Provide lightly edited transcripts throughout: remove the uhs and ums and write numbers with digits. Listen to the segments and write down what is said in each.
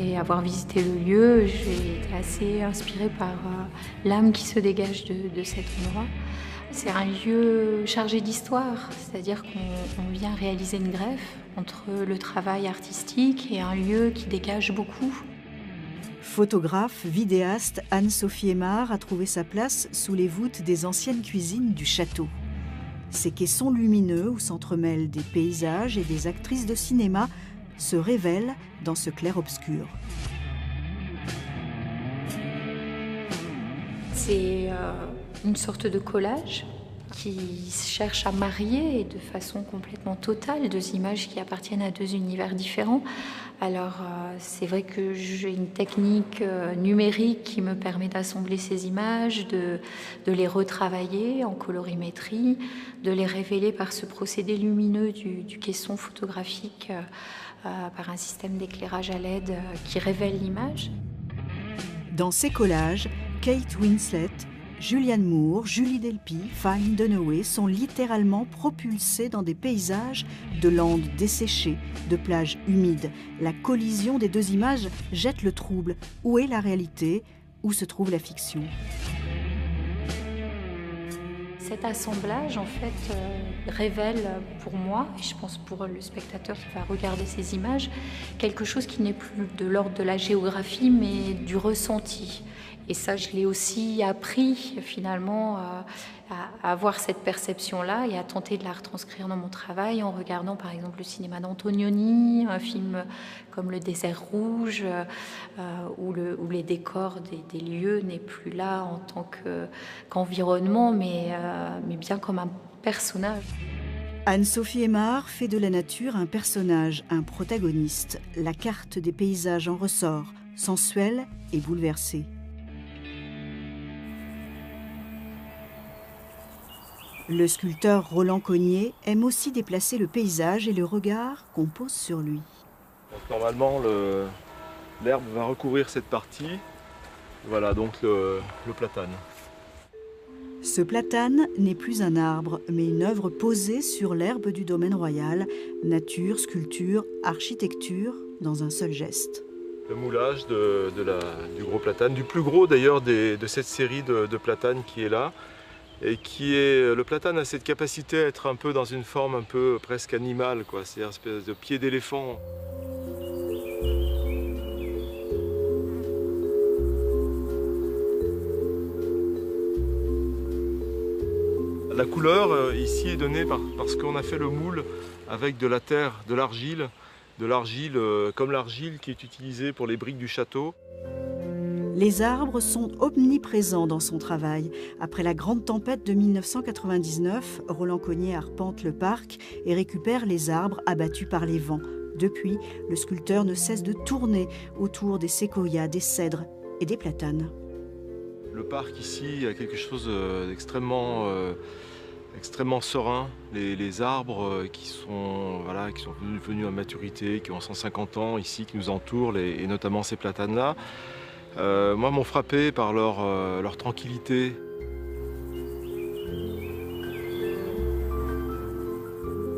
Après avoir visité le lieu, j'ai été assez inspirée par l'âme qui se dégage de cet endroit. C'est un lieu chargé d'histoire, c'est-à-dire qu'on vient réaliser une greffe entre le travail artistique et un lieu qui dégage beaucoup. Photographe, vidéaste, Anne-Sophie Aymard a trouvé sa place sous les voûtes des anciennes cuisines du château. Ces caissons lumineux où s'entremêlent des paysages et des actrices de cinéma se révèlent dans ce clair-obscur. C'est une sorte de collage qui cherche à marier de façon complètement totale deux images qui appartiennent à deux univers différents. Alors c'est vrai que j'ai une technique numérique qui me permet d'assembler ces images, de les retravailler en colorimétrie, de les révéler par ce procédé lumineux du caisson photographique par un système d'éclairage à LED qui révèle l'image. Dans ces collages, Kate Winslet, Julianne Moore, Julie Delpy, Faye Dunaway sont littéralement propulsées dans des paysages de landes desséchées, de plages humides. La collision des deux images jette le trouble. Où est la réalité? Où se trouve la fiction? Cet assemblage, en fait, révèle pour moi, et je pense pour le spectateur qui va regarder ces images, quelque chose qui n'est plus de l'ordre de la géographie, mais du ressenti. Et ça, je l'ai aussi appris, finalement, à avoir cette perception-là et à tenter de la retranscrire dans mon travail en regardant, par exemple, le cinéma d'Antonioni, un film comme Le désert rouge, où les décors des lieux n'est plus là en tant qu'environnement, mais bien comme un personnage. Anne-Sophie Aymard fait de la nature un personnage, un protagoniste. La carte des paysages en ressort, sensuelle et bouleversée. Le sculpteur Roland Cogniet aime aussi déplacer le paysage et le regard qu'on pose sur lui. Donc, normalement, l'herbe va recouvrir cette partie. Voilà donc le platane. Ce platane n'est plus un arbre, mais une œuvre posée sur l'herbe du domaine royal. Nature, sculpture, architecture, dans un seul geste. Le moulage du gros platane, du plus gros d'ailleurs de cette série de platanes qui est là. Et le platane a cette capacité à être un peu dans une forme un peu presque animale, quoi. C'est une espèce de pied d'éléphant. La couleur ici est donnée parce qu'on a fait le moule avec de la terre, de l'argile comme l'argile qui est utilisée pour les briques du château. Les arbres sont omniprésents dans son travail. Après la grande tempête de 1999, Roland Cogniet arpente le parc et récupère les arbres abattus par les vents. Depuis, le sculpteur ne cesse de tourner autour des séquoias, des cèdres et des platanes. Le parc ici a quelque chose d'extrêmement extrêmement serein. Les arbres qui sont venus à maturité, qui ont 150 ans ici, qui nous entourent, et notamment ces platanes-là, moi, m'ont frappé par leur tranquillité.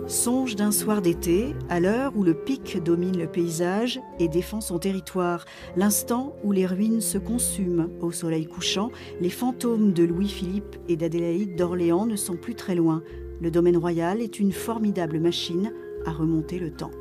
Songe d'un soir d'été, à l'heure où le pic domine le paysage et défend son territoire, l'instant où les ruines se consument au soleil couchant, les fantômes de Louis-Philippe et d'Adélaïde d'Orléans ne sont plus très loin. Le domaine royal est une formidable machine à remonter le temps.